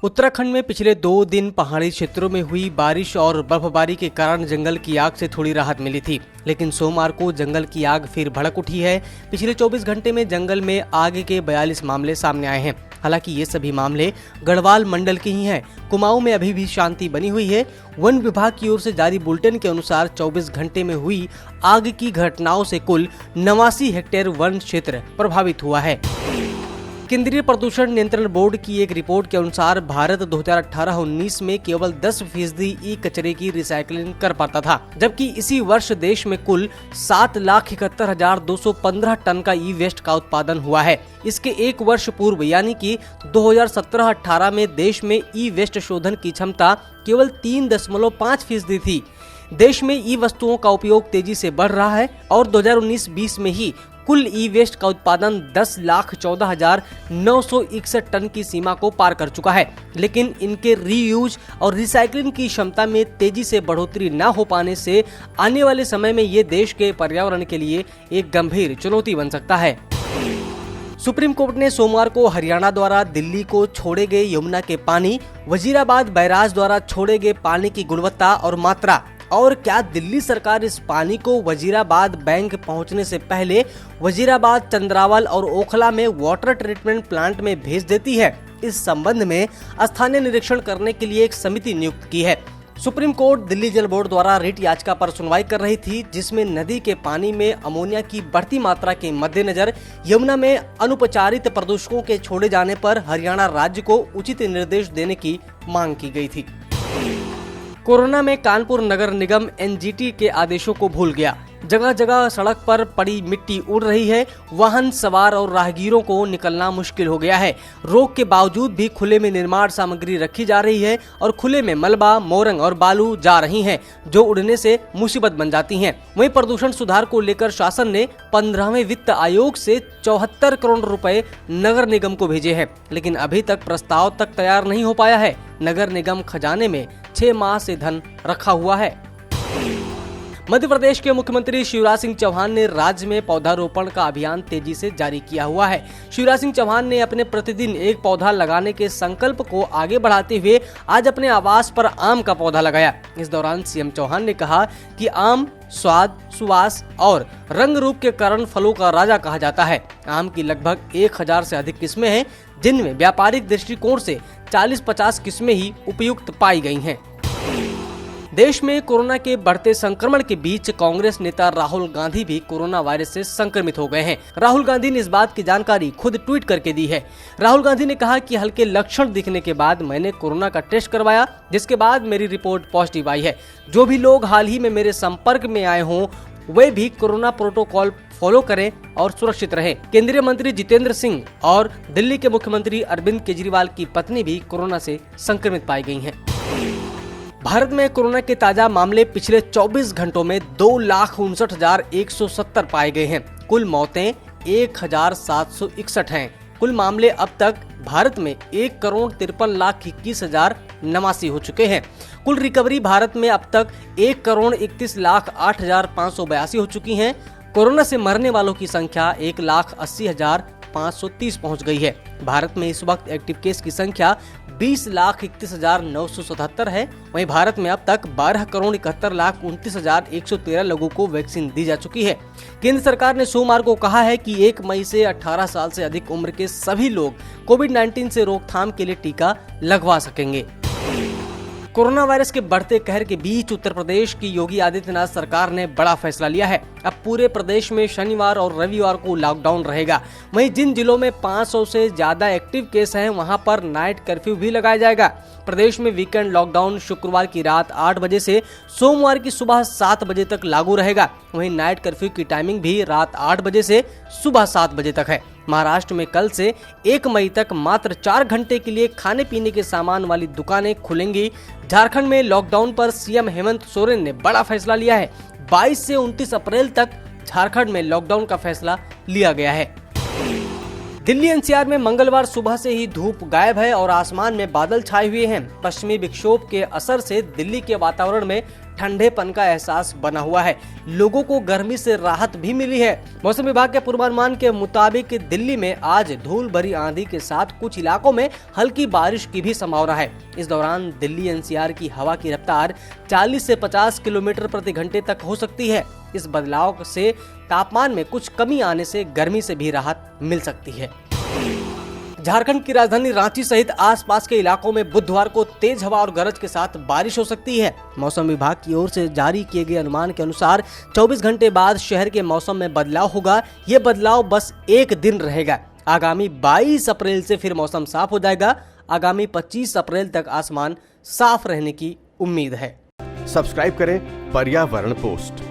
उत्तराखंड में पिछले 2 दिन पहाड़ी क्षेत्रों में हुई बारिश और बर्फबारी के कारण जंगल की आग से थोड़ी राहत मिली थी, लेकिन सोमवार को जंगल की आग फिर भड़क उठी है। पिछले 24 घंटे में जंगल में आग के 42 मामले सामने आए हैं। हालांकि ये सभी मामले गढ़वाल मंडल के ही हैं। कुमाऊं में अभी भी शांति बनी हुई है। वन विभाग की ओर से जारी बुलेटिन के अनुसार 24 घंटे में हुई आग की घटनाओं से कुल 89 हेक्टेयर वन क्षेत्र प्रभावित हुआ है। केंद्रीय प्रदूषण नियंत्रण बोर्ड की एक रिपोर्ट के अनुसार भारत 2018-19 में केवल 10% ई कचरे की रिसाइकलिंग कर पाता था, जबकि इसी वर्ष देश में कुल 7,71,215 टन का ई वेस्ट का उत्पादन हुआ है। इसके एक वर्ष पूर्व यानी कि 2017-18 में देश में ई वेस्ट शोधन की क्षमता केवल 3.5% थी। देश में ई वस्तुओं का उपयोग तेजी से बढ़ रहा है और 2019-20 में ही कुल ई वेस्ट का उत्पादन 10,14,961 टन की सीमा को पार कर चुका है, लेकिन इनके रीयूज और रिसाइकलिंग की क्षमता में तेजी से बढ़ोतरी न हो पाने से आने वाले समय में ये देश के पर्यावरण के लिए एक गंभीर चुनौती बन सकता है। सुप्रीम कोर्ट ने सोमवार को हरियाणा द्वारा दिल्ली को छोड़े गए यमुना के पानी, वजीराबाद बैराज द्वारा छोड़े गए पानी की गुणवत्ता और मात्रा और क्या दिल्ली सरकार इस पानी को वजीराबाद बैंक पहुंचने से पहले वजीराबाद, चंद्रावल और ओखला में वाटर ट्रीटमेंट प्लांट में भेज देती है, इस संबंध में स्थानीय निरीक्षण करने के लिए एक समिति नियुक्त की है। सुप्रीम कोर्ट दिल्ली जल बोर्ड द्वारा रिट याचिका पर सुनवाई कर रही थी, जिसमें नदी के पानी में अमोनिया की बढ़ती मात्रा के मद्देनजर यमुना में अनुपचारित प्रदूषकों के छोड़े जाने पर हरियाणा राज्य को उचित निर्देश देने की मांग की गई थी। कोरोना में कानपुर नगर निगम एनजीटी के आदेशों को भूल गया। जगह जगह सड़क पर पड़ी मिट्टी उड़ रही है। वाहन सवार और राहगीरों को निकलना मुश्किल हो गया है। रोक के बावजूद भी खुले में निर्माण सामग्री रखी जा रही है और खुले में मलबा, मोरंग और बालू जा रही हैं, जो उड़ने से मुसीबत बन जाती हैं। वहीं प्रदूषण सुधार को लेकर शासन ने 15वें वित्त आयोग से 74 करोड़ रुपए नगर निगम को भेजे हैं, लेकिन अभी तक प्रस्ताव तक तैयार नहीं हो पाया है। नगर निगम खजाने में 6 माह से धन रखा हुआ है। मध्य प्रदेश के मुख्यमंत्री शिवराज सिंह चौहान ने राज्य में पौधारोपण का अभियान तेजी से जारी किया हुआ है। शिवराज सिंह चौहान ने अपने प्रतिदिन एक पौधा लगाने के संकल्प को आगे बढ़ाते हुए आज अपने आवास पर आम का पौधा लगाया। इस दौरान सीएम चौहान ने कहा कि आम स्वाद, सुवास और रंग रूप के कारण फलों का राजा कहा जाता है। आम की लगभग 1000 से अधिक किस्में हैं, जिनमें व्यापारिक दृष्टिकोण से 40-50 किस्में ही उपयुक्त पाई गई हैं। देश में कोरोना के बढ़ते संक्रमण के बीच कांग्रेस नेता राहुल गांधी भी कोरोना वायरस से संक्रमित हो गए हैं। राहुल गांधी ने इस बात की जानकारी खुद ट्वीट करके दी है। राहुल गांधी ने कहा कि हल्के लक्षण दिखने के बाद मैंने कोरोना का टेस्ट करवाया, जिसके बाद मेरी रिपोर्ट पॉजिटिव आई है। जो भी लोग हाल ही में मेरे संपर्क में आए हों, वे भी कोरोना प्रोटोकॉल फॉलो करें और सुरक्षित रहें। केंद्रीय मंत्री जितेंद्र सिंह और दिल्ली के मुख्यमंत्री अरविंद केजरीवाल की पत्नी भी कोरोना से संक्रमित पाई गई हैं। भारत में कोरोना के ताजा मामले पिछले 24 घंटों में 2,59,170 पाए गए हैं। कुल मौतें 1,761 हैं। कुल मामले अब तक भारत में 1,53,21,089 हो चुके हैं। कुल रिकवरी भारत में अब तक 1,31,08,582 हो चुकी हैं। कोरोना से मरने वालों की संख्या 1,80,530 पहुंच गई है। भारत में इस वक्त एक्टिव केस की संख्या 20,31,977 है। वहीं भारत में अब तक 12,71,29,113 लोगों को वैक्सीन दी जा चुकी है। केंद्र सरकार ने सोमवार को कहा है कि 1 मई से 18 साल से अधिक उम्र के सभी लोग कोविड-19 से रोकथाम के लिए टीका लगवा सकेंगे। कोरोना वायरस के बढ़ते कहर के बीच उत्तर प्रदेश की योगी आदित्यनाथ सरकार ने बड़ा फैसला लिया है। अब पूरे प्रदेश में शनिवार और रविवार को लॉकडाउन रहेगा। वहीं जिन जिलों में 500 से ज्यादा एक्टिव केस हैं, वहां पर नाइट कर्फ्यू भी लगाया जाएगा। प्रदेश में वीकेंड लॉकडाउन शुक्रवार की रात 8 बजे से सोमवार की सुबह 7 बजे तक लागू रहेगा। वहीं नाइट कर्फ्यू की टाइमिंग भी रात 8 बजे से सुबह 7 बजे तक है। महाराष्ट्र में कल से 1 मई तक मात्र 4 घंटे के लिए खाने पीने के सामान वाली दुकानें खुलेंगी। झारखंड में लॉकडाउन पर सीएम हेमंत सोरेन ने बड़ा फैसला लिया है। 22 से 29 अप्रैल तक झारखंड में लॉकडाउन का फैसला लिया गया है। दिल्ली एनसीआर में मंगलवार सुबह से ही धूप गायब है और आसमान में बादल छाए हुए हैं। पश्चिमी विक्षोभ के असर से दिल्ली के वातावरण में ठंडेपन का एहसास बना हुआ है। लोगों को गर्मी से राहत भी मिली है। मौसम विभाग के पूर्वानुमान के मुताबिक दिल्ली में आज धूल भरी आंधी के साथ कुछ इलाकों में हल्की बारिश की भी संभावना है। इस दौरान दिल्ली एनसीआर की हवा की रफ्तार 40 से 50 किलोमीटर प्रति घंटे तक हो सकती है। इस बदलाव से तापमान में कुछ कमी आने से गर्मी से भी राहत मिल सकती है। झारखंड की राजधानी रांची सहित आसपास के इलाकों में बुधवार को तेज हवा और गरज के साथ बारिश हो सकती है। मौसम विभाग की ओर से जारी किए गए अनुमान के अनुसार 24 घंटे बाद शहर के मौसम में बदलाव होगा। ये बदलाव बस एक दिन रहेगा। आगामी 22 अप्रैल से फिर मौसम साफ हो जाएगा। आगामी 25 अप्रैल तक आसमान साफ रहने की उम्मीद है। सब्सक्राइब करें पर्यावरण पोस्ट।